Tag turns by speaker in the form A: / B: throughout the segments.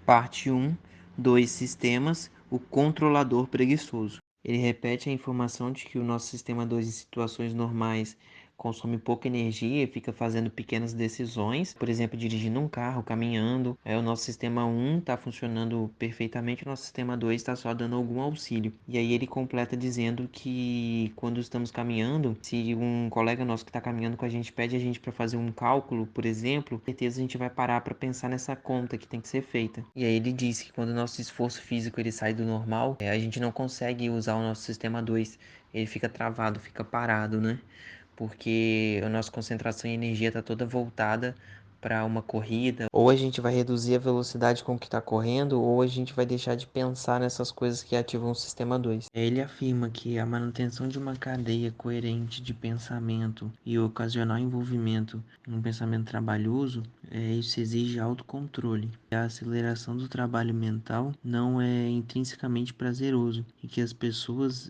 A: Parte 1, 2 sistemas, o controlador preguiçoso. Ele repete a informação de que o nosso sistema 2 em situações normais consome pouca energia e fica fazendo pequenas decisões, por exemplo, dirigindo um carro, caminhando. O nosso sistema 1 está funcionando perfeitamente, o nosso sistema 2 está só dando algum auxílio. E aí ele completa dizendo que quando estamos caminhando, se um colega nosso que está caminhando com a gente pede a gente para fazer um cálculo, por exemplo, com certeza a gente vai parar para pensar nessa conta que tem que ser feita. E aí ele diz que quando o nosso esforço físico ele sai do normal, a gente não consegue usar o nosso sistema 2, ele fica travado, fica parado, né? Porque a nossa concentração e energia está toda voltada para uma corrida. Ou a gente vai reduzir a velocidade com que está correndo, ou a gente vai deixar de pensar nessas coisas que ativam o sistema 2. Ele afirma que a manutenção de uma cadeia coerente de pensamento e o ocasional envolvimento em um pensamento trabalhoso, isso exige autocontrole. A aceleração do trabalho mental não é intrinsecamente prazeroso e que as pessoas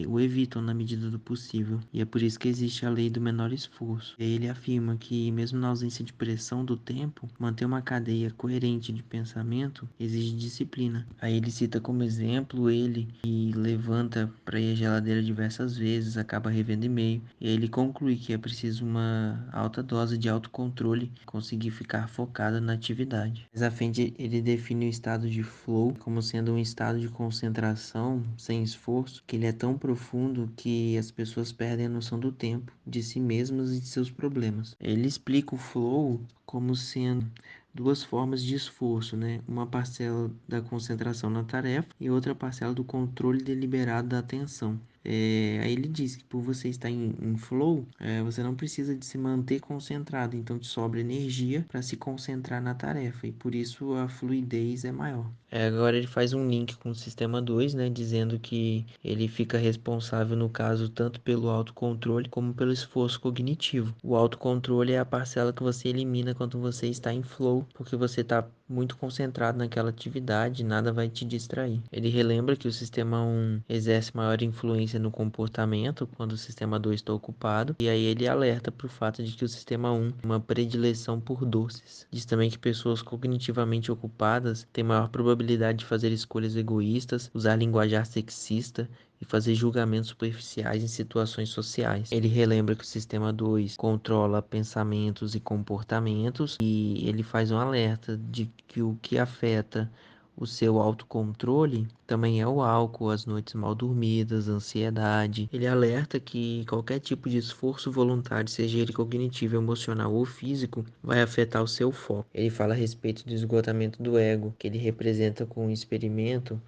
A: o evitam na medida do possível. E é por isso que existe a lei do menor esforço. Ele afirma que, mesmo na ausência de pressão do tempo, manter uma cadeia coerente de pensamento exige disciplina. Aí ele cita como exemplo ele que levanta para ir à geladeira diversas vezes, acaba revendo e-mail. E aí ele conclui que é preciso uma alta dose de autocontrole para conseguir ficar focado na atividade. Mais à frente, ele define o estado de flow como sendo um estado de concentração sem esforço, que ele é tão profundo que as pessoas perdem a noção do tempo, de si mesmas e de seus problemas. Ele explica o flow como sendo duas formas de esforço, né? Uma parcela da concentração na tarefa e outra parcela do controle deliberado da atenção. Aí ele diz que por você estar em flow, você não precisa de se manter concentrado, então te sobra energia para se concentrar na tarefa e por isso a fluidez é maior. Agora ele faz um link com o sistema 2, né, dizendo que ele fica responsável no caso tanto pelo autocontrole como pelo esforço cognitivo. O autocontrole é a parcela que você elimina quando você está em flow, porque você está muito concentrado naquela atividade, nada vai te distrair. Ele relembra que o sistema 1 exerce maior influência no comportamento quando o sistema 2 está ocupado, e aí ele alerta para o fato de que o sistema 1 tem uma predileção por doces. Diz também que pessoas cognitivamente ocupadas têm maior probabilidade de fazer escolhas egoístas, usar linguajar sexista e fazer julgamentos superficiais em situações sociais. Ele relembra que o sistema 2 controla pensamentos e comportamentos e ele faz um alerta de que o que afeta o seu autocontrole também é o álcool, as noites mal dormidas, a ansiedade. Ele alerta que qualquer tipo de esforço voluntário, seja ele cognitivo, emocional ou físico, vai afetar o seu foco. Ele fala a respeito do esgotamento do ego, que ele representa com um experimento,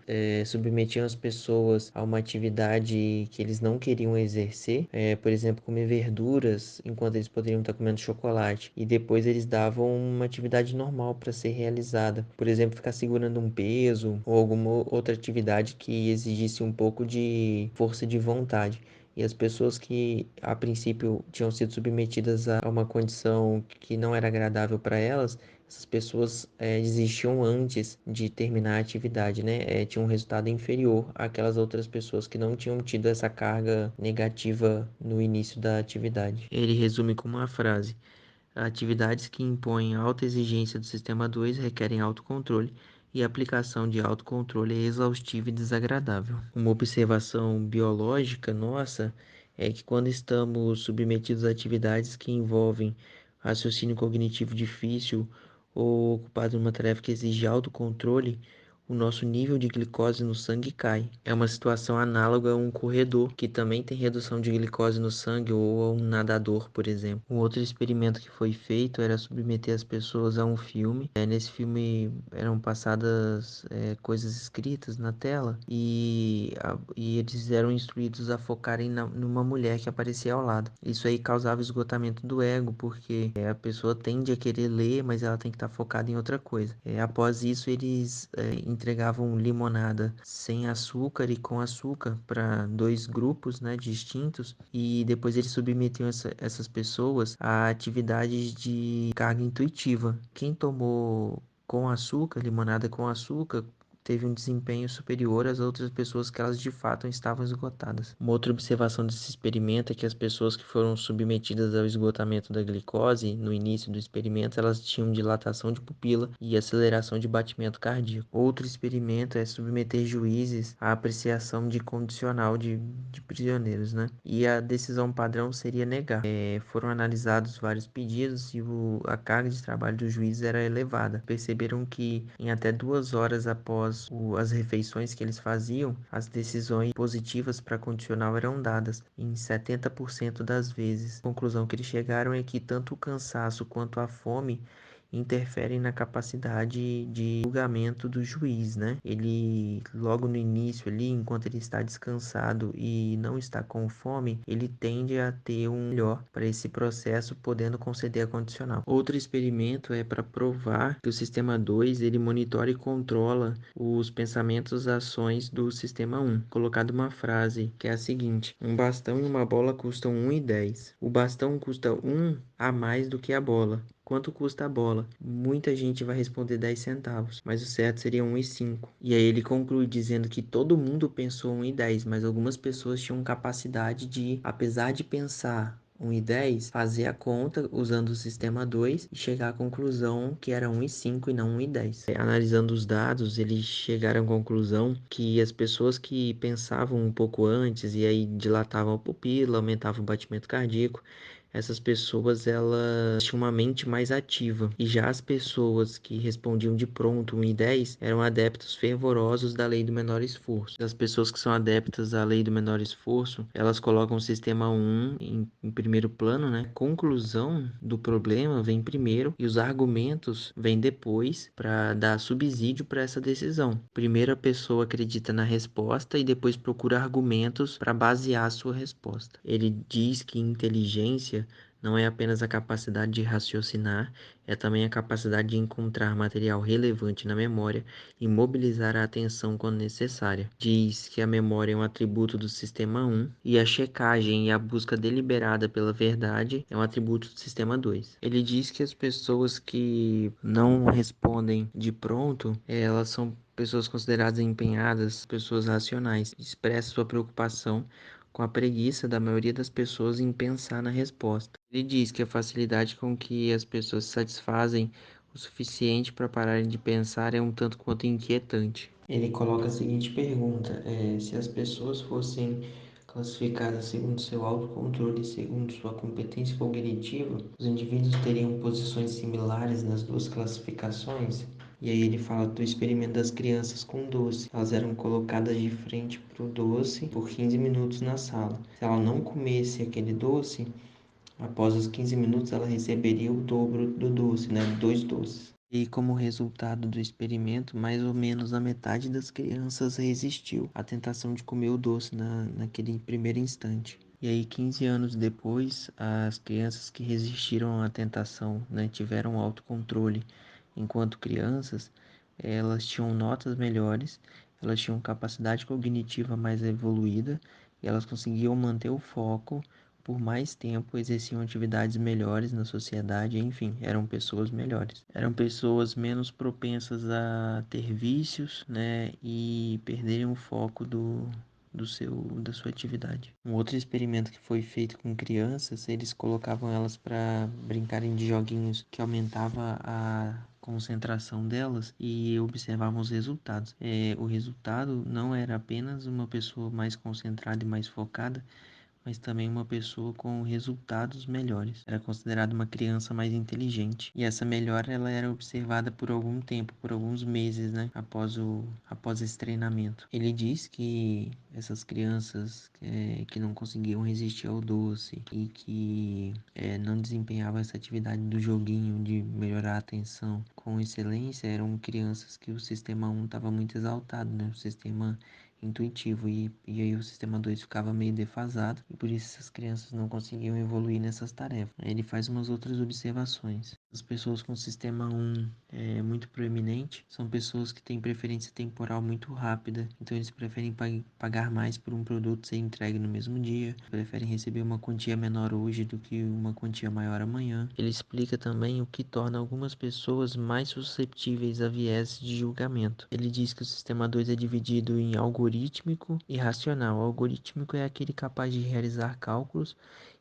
A: submetiam as pessoas a uma atividade que eles não queriam exercer, por exemplo, comer verduras enquanto eles poderiam estar comendo chocolate, e depois eles davam uma atividade normal para ser realizada, por exemplo, ficar segurando um peso ou alguma outra atividade que exigisse um pouco de força de vontade. E as pessoas que a princípio tinham sido submetidas a uma condição que não era agradável para elas, essas pessoas desistiam antes de terminar a atividade, né? Tinham um resultado inferior àquelas outras pessoas que não tinham tido essa carga negativa no início da atividade. Ele resume com uma frase: atividades que impõem alta exigência do sistema 2 requerem autocontrole e a aplicação de autocontrole é exaustiva e desagradável. Uma observação biológica nossa é que quando estamos submetidos a atividades que envolvem raciocínio cognitivo difícil ou ocupados numa tarefa que exige autocontrole, o nosso nível de glicose no sangue cai. É uma situação análoga a um corredor que também tem redução de glicose no sangue ou a um nadador, por exemplo. Um outro experimento que foi feito era submeter as pessoas a um filme. Nesse filme eram passadas coisas escritas na tela e eles eram instruídos a focarem numa mulher que aparecia ao lado. Isso aí causava esgotamento do ego, porque a pessoa tende a querer ler, mas ela tem que estar focada em outra coisa. Após isso, eles entregavam limonada sem açúcar e com açúcar para dois grupos, né, distintos, e depois eles submetiam essas pessoas a atividades de carga intuitiva. Quem tomou com açúcar, limonada com açúcar, teve um desempenho superior às outras pessoas que elas de fato estavam esgotadas. Uma outra observação desse experimento é que as pessoas que foram submetidas ao esgotamento da glicose no início do experimento, elas tinham dilatação de pupila e aceleração de batimento cardíaco. Outro experimento é submeter juízes à apreciação de condicional de prisioneiros, né? E a decisão padrão seria negar. Foram analisados vários pedidos e a carga de trabalho do juiz era elevada. Perceberam que em até 2 horas após as refeições que eles faziam, as decisões positivas para condicional eram dadas em 70% das vezes. A conclusão que eles chegaram é que tanto o cansaço quanto a fome interferem na capacidade de julgamento do juiz, né? Ele, logo no início ali, enquanto ele está descansado e não está com fome, ele tende a ter um melhor para esse processo, podendo conceder a condicional. Outro experimento é para provar que o sistema 2 ele monitora e controla os pensamentos e ações do sistema 1. Colocado uma frase que é a seguinte: um bastão e uma bola custam 1,10. O bastão custa 1 a mais do que a bola. Quanto custa a bola? Muita gente vai responder 10 centavos, mas o certo seria 1,05. E aí ele conclui dizendo que todo mundo pensou 1,10, mas algumas pessoas tinham capacidade de, apesar de pensar 1,10, fazer a conta usando o sistema 2 e chegar à conclusão que era 1,05 e não 1,10. Analisando os dados, eles chegaram à conclusão que as pessoas que pensavam um pouco antes e aí dilatavam a pupila, aumentavam o batimento cardíaco, essas pessoas elas tinham uma mente mais ativa. E já as pessoas que respondiam de pronto 1 e 10 eram adeptos fervorosos da lei do menor esforço. As pessoas que são adeptas à lei do menor esforço, elas colocam o sistema 1 em primeiro plano, né? A conclusão do problema vem primeiro e os argumentos vêm depois para dar subsídio para essa decisão. Primeiro a pessoa acredita na resposta e depois procura argumentos para basear a sua resposta. Ele diz que inteligência não é apenas a capacidade de raciocinar, é também a capacidade de encontrar material relevante na memória e mobilizar a atenção quando necessária. Diz que a memória é um atributo do sistema 1 e a checagem e a busca deliberada pela verdade é um atributo do sistema 2. Ele diz que as pessoas que não respondem de pronto, elas são pessoas consideradas empenhadas, pessoas racionais. Expressa sua preocupação com a preguiça da maioria das pessoas em pensar na resposta. Ele diz que a facilidade com que as pessoas se satisfazem o suficiente para pararem de pensar é um tanto quanto inquietante. Ele coloca a seguinte pergunta: se as pessoas fossem classificadas segundo seu autocontrole e segundo sua competência cognitiva, os indivíduos teriam posições similares nas duas classificações? E aí ele fala do experimento das crianças com doce. Elas eram colocadas de frente para o doce por 15 minutos na sala. Se ela não comesse aquele doce, após os 15 minutos ela receberia o dobro do doce, né? 2 doces. E como resultado do experimento, mais ou menos a metade das crianças resistiu à tentação de comer o doce naquele primeiro instante. E aí, 15 anos depois, as crianças que resistiram à tentação, né, tiveram autocontrole enquanto crianças, elas tinham notas melhores, elas tinham capacidade cognitiva mais evoluída e elas conseguiam manter o foco por mais tempo, exerciam atividades melhores na sociedade, enfim, eram pessoas melhores. Eram pessoas menos propensas a ter vícios, né, e perderem o foco da sua atividade. Um outro experimento que foi feito com crianças, eles colocavam elas para brincarem de joguinhos que aumentava a concentração delas e observavam os resultados. O resultado não era apenas uma pessoa mais concentrada e mais focada, mas também uma pessoa com resultados melhores. Era considerada uma criança mais inteligente. E essa melhora ela era observada por algum tempo, por alguns meses, né, após esse treinamento. Ele diz que essas crianças que não conseguiam resistir ao doce e que não desempenhavam essa atividade do joguinho de melhorar a atenção com excelência eram crianças que o sistema 1 estava muito exaltado, né? O sistema intuitivo e aí o sistema 2 ficava meio defasado e por isso essas crianças não conseguiam evoluir nessas tarefas. Aí ele faz umas outras observações. As pessoas com sistema 1 é muito proeminente são pessoas que têm preferência temporal muito rápida, então eles preferem pagar mais por um produto ser entregue no mesmo dia, preferem receber uma quantia menor hoje do que uma quantia maior amanhã. Ele explica também o que torna algumas pessoas mais susceptíveis a viés de julgamento. Ele diz que o sistema 2 é dividido em algorítmico e racional. O algorítmico é aquele capaz de realizar cálculos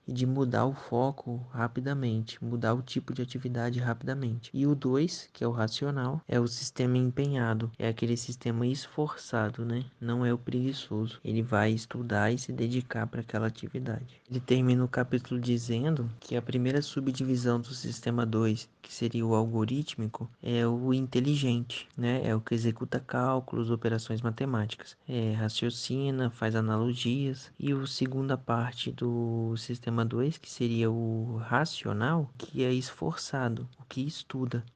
A: e de mudar o foco rapidamente, mudar o tipo de atividade rapidamente. E o 2, que é o racional, é o sistema empenhado, é aquele sistema esforçado, né? Não é o preguiçoso. Ele vai estudar e se dedicar para aquela atividade. Ele termina o capítulo dizendo que a primeira subdivisão do sistema 2, que seria o algorítmico, é o inteligente, né? É o que executa cálculos, operações matemáticas, raciocina, faz analogias. E a segunda parte do sistema 2, que seria o racional, que é esforçado, o que estuda.